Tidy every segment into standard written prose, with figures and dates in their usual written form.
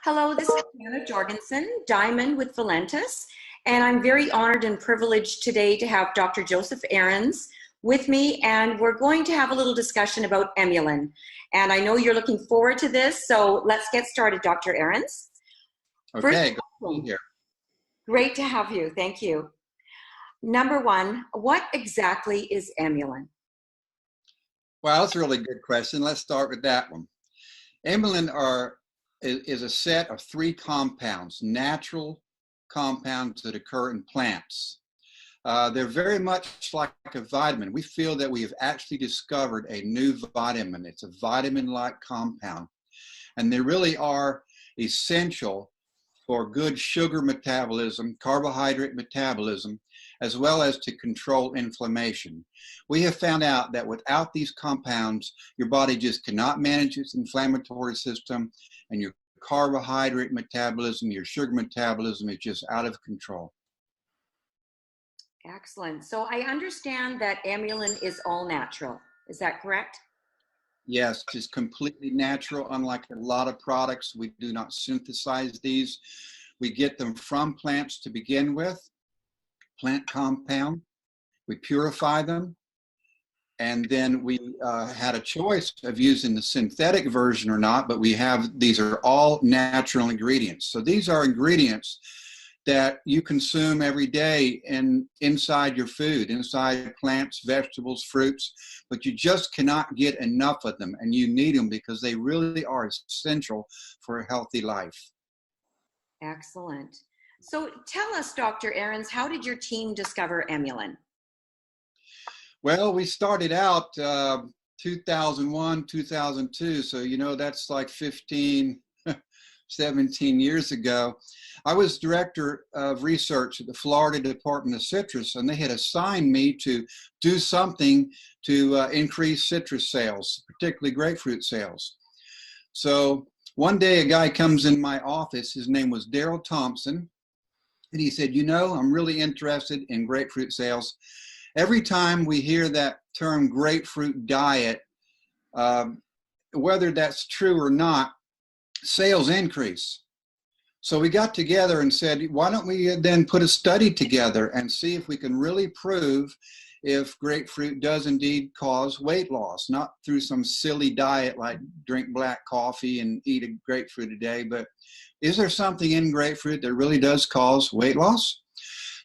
Hello, this is Jana Jorgenson, Diamond with Valentis, and I'm very honored and privileged today to have Dr. Joseph Ahrens with me, and we're going to have a little discussion about Emulin. And I know you're looking forward to this, so let's get started, Dr. Ahrens. Okay, good to be here. Great to have you, thank you. Number one, what exactly is Emulin? Well, that's a really good question. Let's start with that one. Emulin is a set of three compounds, natural compounds that occur in plants. They're very much like a vitamin. We feel that we have actually discovered a new vitamin. It's a vitamin-like compound, and they really are essential for good sugar metabolism, carbohydrate metabolism, as well as to control inflammation. We have found out that without these compounds, your body just cannot manage its inflammatory system, and your carbohydrate metabolism, your sugar metabolism is just out of control. Excellent. So I understand that Emulin is all natural. Is that correct? Yes, it's completely natural. Unlike a lot of products, we do not synthesize these. We get them from plants to begin with, plant compound. We purify them. And then we had a choice of using the synthetic version or not, but these are all natural ingredients. So these are ingredients that you consume every day inside your food, inside plants, vegetables, fruits, but you just cannot get enough of them, and you need them because they really are essential for a healthy life. Excellent. So tell us, Dr. Ahrens, how did your team discover Emulin? Well, we started out 2001, 2002, so that's like 15, 17 years ago. I was director of research at the Florida Department of Citrus, and they had assigned me to do something to increase citrus sales, particularly grapefruit sales. So one day a guy comes in my office, his name was Thompson, and he said, I'm really interested in grapefruit sales. Every time we hear that term grapefruit diet, whether that's true or not, sales increase. So we got together and said, why don't we then put a study together and see if we can really prove if grapefruit does indeed cause weight loss, not through some silly diet like drink black coffee and eat a grapefruit a day, but is there something in grapefruit that really does cause weight loss?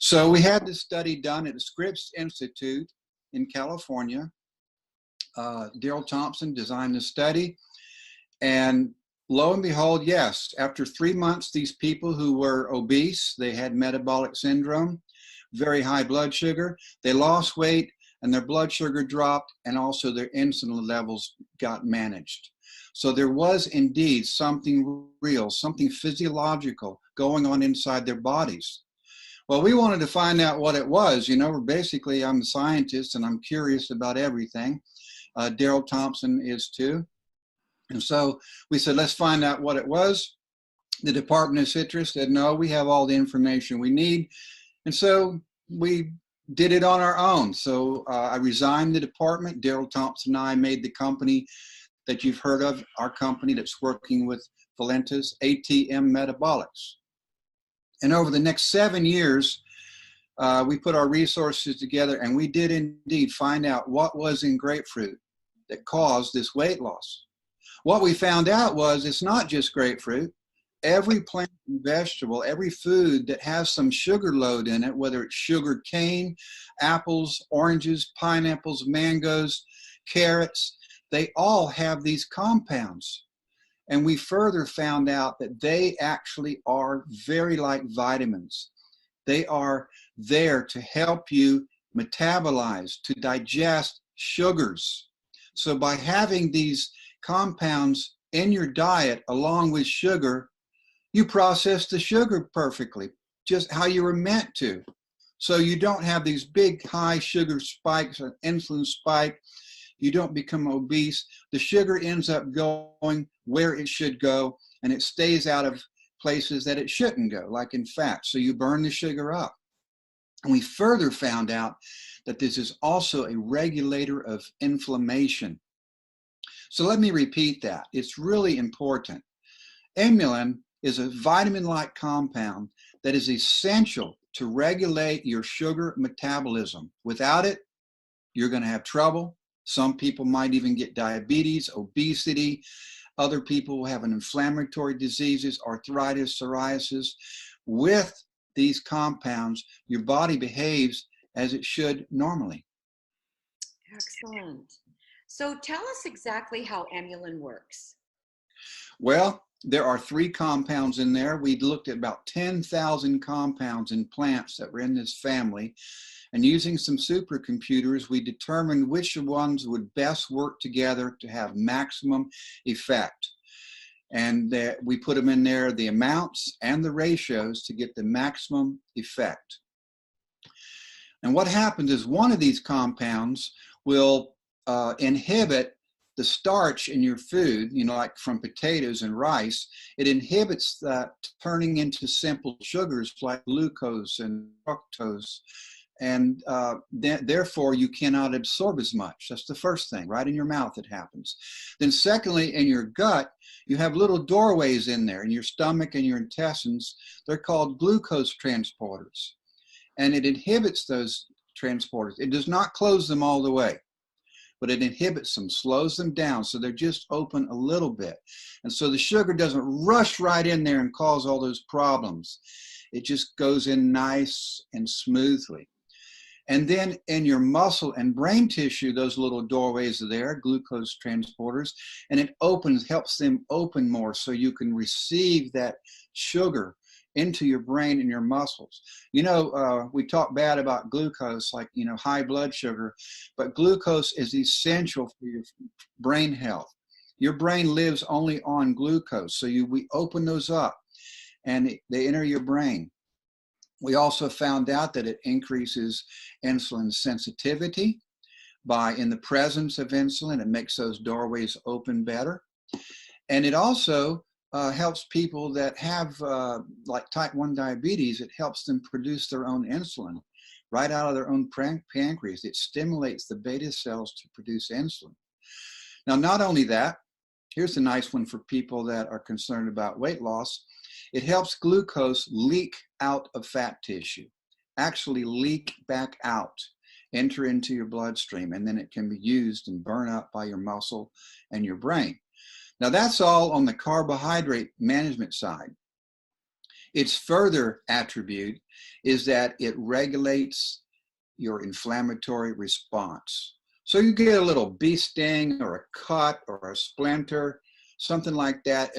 So we had this study done at the Scripps Institute in California. Thompson designed the study, and lo and behold, yes, after 3 months, these people who were obese, they had metabolic syndrome, very high blood sugar, they lost weight and their blood sugar dropped, and also their insulin levels got managed. So there was indeed something real, something physiological going on inside their bodies. Well, we wanted to find out what it was. Basically, I'm a scientist and I'm curious about everything. Thompson is too. And so we said, let's find out what it was. The Department of Citrus said, no, we have all the information we need. And so we did it on our own. So I resigned the department. Thompson and I made the company that you've heard of, our company that's working with Valentis, ATM Metabolics. And over the next 7 years, we put our resources together, and we did indeed find out what was in grapefruit that caused this weight loss. What we found out was it's not just grapefruit. Every plant and vegetable, every food that has some sugar load in it, whether it's sugar cane, apples, oranges, pineapples, mangoes, carrots, they all have these compounds. And we further found out that they actually are very like vitamins. They are there to help you metabolize, to digest sugars. So by having these compounds in your diet along with sugar, you process the sugar perfectly, just how you were meant to. So you don't have these big high sugar spikes or insulin spike. You don't become obese. The sugar ends up going where it should go, and it stays out of places that it shouldn't go, like in fat. So you burn the sugar up. And we further found out that this is also a regulator of inflammation. So let me repeat that. It's really important. Emulin is a vitamin-like compound that is essential to regulate your sugar metabolism. Without it, you're going to have trouble. Some people might even get diabetes, obesity. Other people will have an inflammatory diseases, arthritis, psoriasis. With these compounds, your body behaves as it should normally. Excellent. So tell us exactly how Emulin works. Well, there are 3 compounds in there. We looked at about 10,000 compounds in plants that were in this family. And using some supercomputers, we determined which ones would best work together to have maximum effect. And we put them in there, the amounts and the ratios, to get the maximum effect. And what happens is one of these compounds will inhibit the starch in your food, you know, like from potatoes and rice. It inhibits that turning into simple sugars like glucose and fructose. And therefore you cannot absorb as much. That's the first thing. Right in your mouth it happens. Then secondly, in your gut, you have little doorways in there, in your stomach and your intestines. They're called glucose transporters. And it inhibits those transporters. It does not close them all the way, but it inhibits them, slows them down, so they're just open a little bit. And so the sugar doesn't rush right in there and cause all those problems. It just goes in nice and smoothly. And then in your muscle and brain tissue, those little doorways are there, glucose transporters, and it helps them open more so you can receive that sugar into your brain and your muscles. You know, we talk bad about glucose, like, you know, high blood sugar, but glucose is essential for your brain health. Your brain lives only on glucose, so we open those up and they enter your brain. We also found out that it increases insulin sensitivity in the presence of insulin. It makes those doorways open better. And it also helps people that have like type 1 diabetes. It helps them produce their own insulin right out of their own pancreas. It stimulates the beta cells to produce insulin. Now, not only that, here's a nice one for people that are concerned about weight loss. It helps glucose leak out of fat tissue, actually leak back out, enter into your bloodstream, and then it can be used and burn up by your muscle and your brain. Now, that's all on the carbohydrate management side. Its further attribute is that it regulates your inflammatory response. So you get a little bee sting or a cut or a splinter, something like that,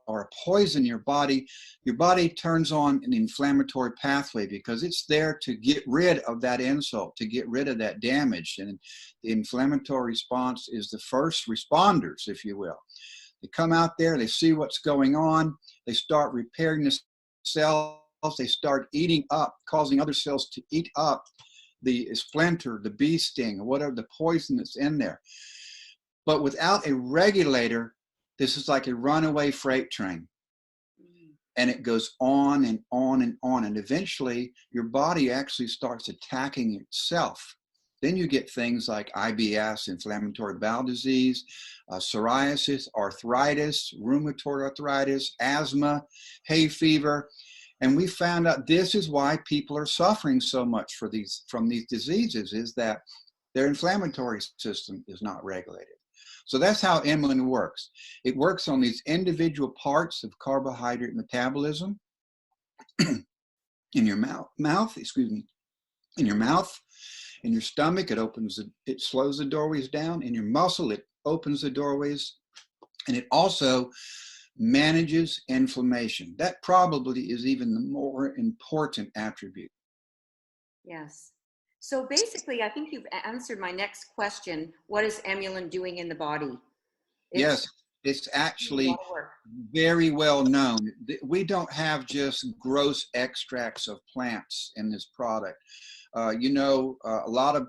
or a poison in your body turns on an inflammatory pathway because it's there to get rid of that insult, to get rid of that damage. And the inflammatory response is the first responders, if you will. They come out there, they see what's going on, they start repairing the cells, they start eating up, causing other cells to eat up the splinter, the bee sting, or whatever the poison that's in there. But without a regulator, this is like a runaway freight train. And it goes on and on and on. And eventually, your body actually starts attacking itself. Then you get things like IBS, inflammatory bowel disease, psoriasis, arthritis, rheumatoid arthritis, asthma, hay fever. And we found out this is why people are suffering so much from these diseases, is that their inflammatory system is not regulated. So that's how Emulin works. It works on these individual parts of carbohydrate metabolism in your mouth, in your mouth, in your stomach, it slows the doorways down. In your muscle, it opens the doorways, and it also manages inflammation. That probably is even the more important attribute. Yes. So basically, I think you've answered my next question. What is Emulin doing in the body? Yes, it's actually very well known. We don't have just gross extracts of plants in this product. You know, a lot of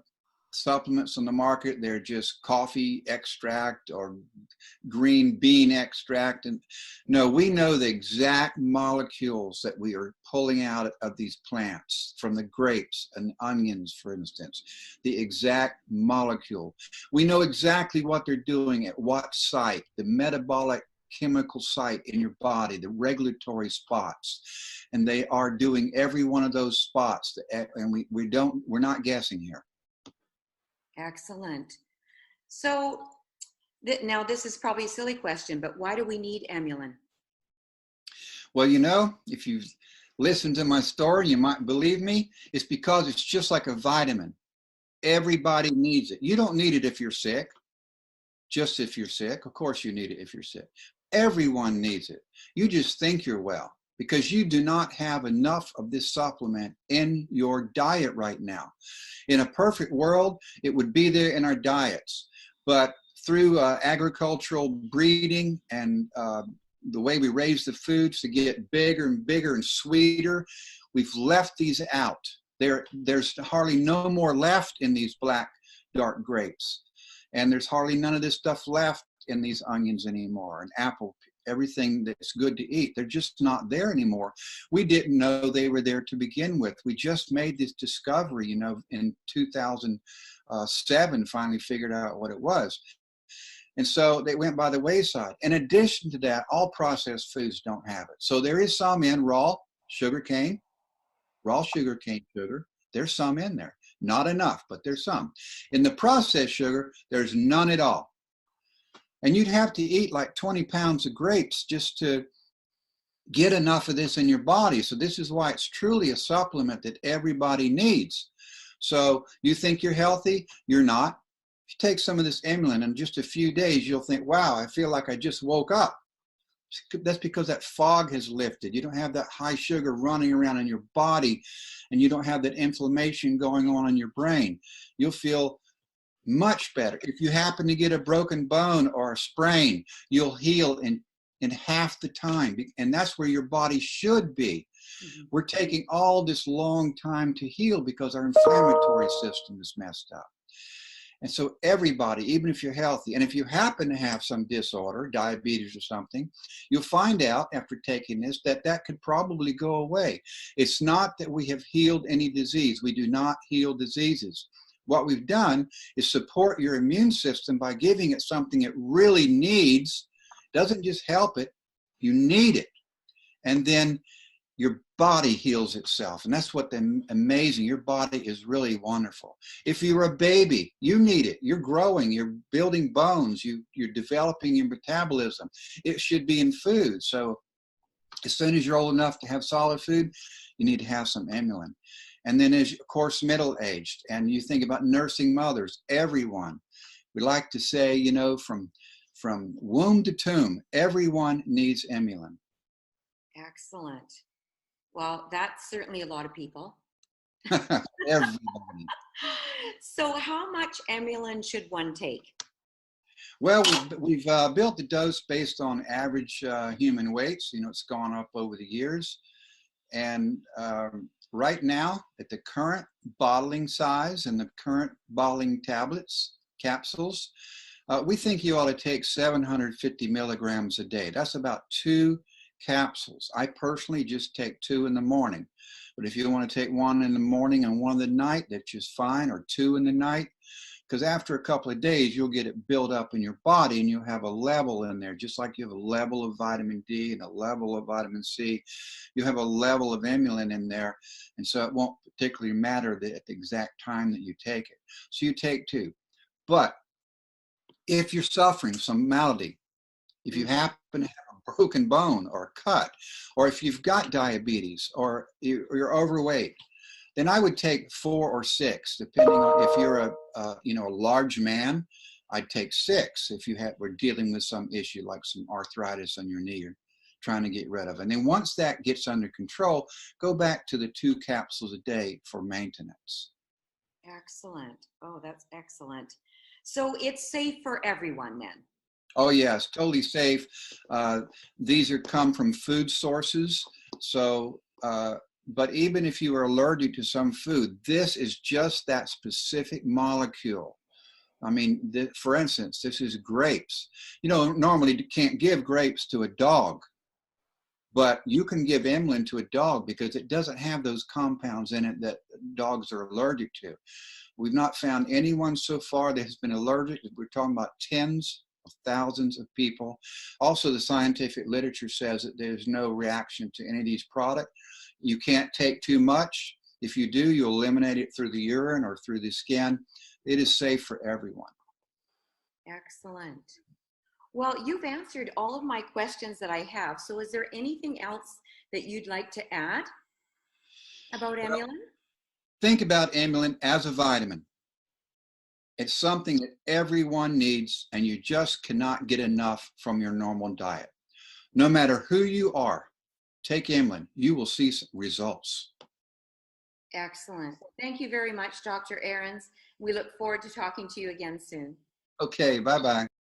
supplements on the market, they're just coffee extract or green bean extract. And no, we know the exact molecules that we are pulling out of these plants, from the grapes and onions, for instance, the exact molecule. We know exactly what they're doing at what site, the metabolic chemical site in your body, the regulatory spots. And they are doing every one of those spots. And we're not guessing here. Excellent. So now this is probably a silly question, but why do we need Emulin? Well, you know, if you've listened to my story, you might believe me. It's because it's just like a vitamin. Everybody needs it. You don't need it if you're sick. Just if you're sick. Of course you need it if you're sick. Everyone needs it. You just think you're well because you do not have enough of this supplement in your diet right now. In a perfect world, it would be there in our diets. But through agricultural breeding and the way we raise the foods to get bigger and bigger and sweeter, we've left these out. There's hardly no more left in these black, dark grapes. And there's hardly none of this stuff left in these onions anymore, and apple, everything that's good to eat. They're just not there anymore. We didn't know they were there to begin with. We just made this discovery, you know, in 2007, finally figured out what it was. And so they went by the wayside. In addition to that, all processed foods don't have it. So there is some in raw sugarcane sugar. There's some in there. Not enough, but there's some. In the processed sugar, there's none at all. And you'd have to eat like 20 pounds of grapes just to get enough of this in your body. So this is why it's truly a supplement that everybody needs. So you think you're healthy? You're not. If you take some of this Emulin in just a few days, you'll think, wow, I feel like I just woke up. That's because that fog has lifted. You don't have that high sugar running around in your body, and you don't have that inflammation going on in your brain. You'll feel much better. If you happen to get a broken bone or a sprain, you'll heal in half the time. And that's where your body should be. Mm-hmm. We're taking all this long time to heal because our inflammatory system is messed up. And so everybody, even if you're healthy, and if you happen to have some disorder, diabetes or something, you'll find out after taking this that could probably go away. It's not that we have healed any disease. We do not heal diseases. What we've done is support your immune system by giving it something it really needs. Doesn't just help it, you need it. And then your body heals itself. And that's what's amazing. Your body is really wonderful. If you're a baby, you need it. You're growing, you're building bones, you're developing your metabolism. It should be in food. So as soon as you're old enough to have solid food, you need to have some Emulin. And then as, of course, middle-aged, and you think about nursing mothers, everyone. We like to say, you know, from womb to tomb, everyone needs Emulin. Excellent. Well, that's certainly a lot of people. Everybody. So how much Emulin should one take? Well, we've built the dose based on average human weights. You know, it's gone up over the years. And right now, at the current bottling size and the current bottling tablets, capsules, we think you ought to take 750 milligrams a day. That's about 2 capsules. I personally just take 2 in the morning. But if you want to take 1 in the morning and 1 in the night, that's just fine, or 2 in the night. Because after a couple of days, you'll get it built up in your body and you'll have a level in there, just like you have a level of vitamin D and a level of vitamin C. You have a level of Emulin in there. And so it won't particularly matter at the exact time that you take it. So you take 2. But if you're suffering some malady, if you happen to have a broken bone or a cut, or if you've got diabetes or you're overweight, then I would take 4 or 6, depending on if you're a large man. I'd take 6 if we're dealing with some issue like some arthritis on your knee you're trying to get rid of. And then once that gets under control, go back to the 2 capsules a day for maintenance. Excellent. Oh, that's excellent. So it's safe for everyone then? Oh yes, totally safe. These come from food sources. So, but even if you are allergic to some food, this is just that specific molecule. I mean, for instance, this is grapes. You know, normally you can't give grapes to a dog, but you can give Emulin to a dog because it doesn't have those compounds in it that dogs are allergic to. We've not found anyone so far that has been allergic. We're talking about tens of thousands of people. Also, the scientific literature says that there's no reaction to any of these products. You can't take too much. If you do, you'll eliminate it through the urine or through the skin. It is safe for everyone. Excellent. Well, you've answered all of my questions that I have. So is there anything else that you'd like to add about Emulin? Think about Emulin as a vitamin. It's something that everyone needs, and you just cannot get enough from your normal diet. No matter who you are, take Emulin. You will see results. Excellent. Thank you very much, Dr. Ahrens. We look forward to talking to you again soon. Okay, bye-bye.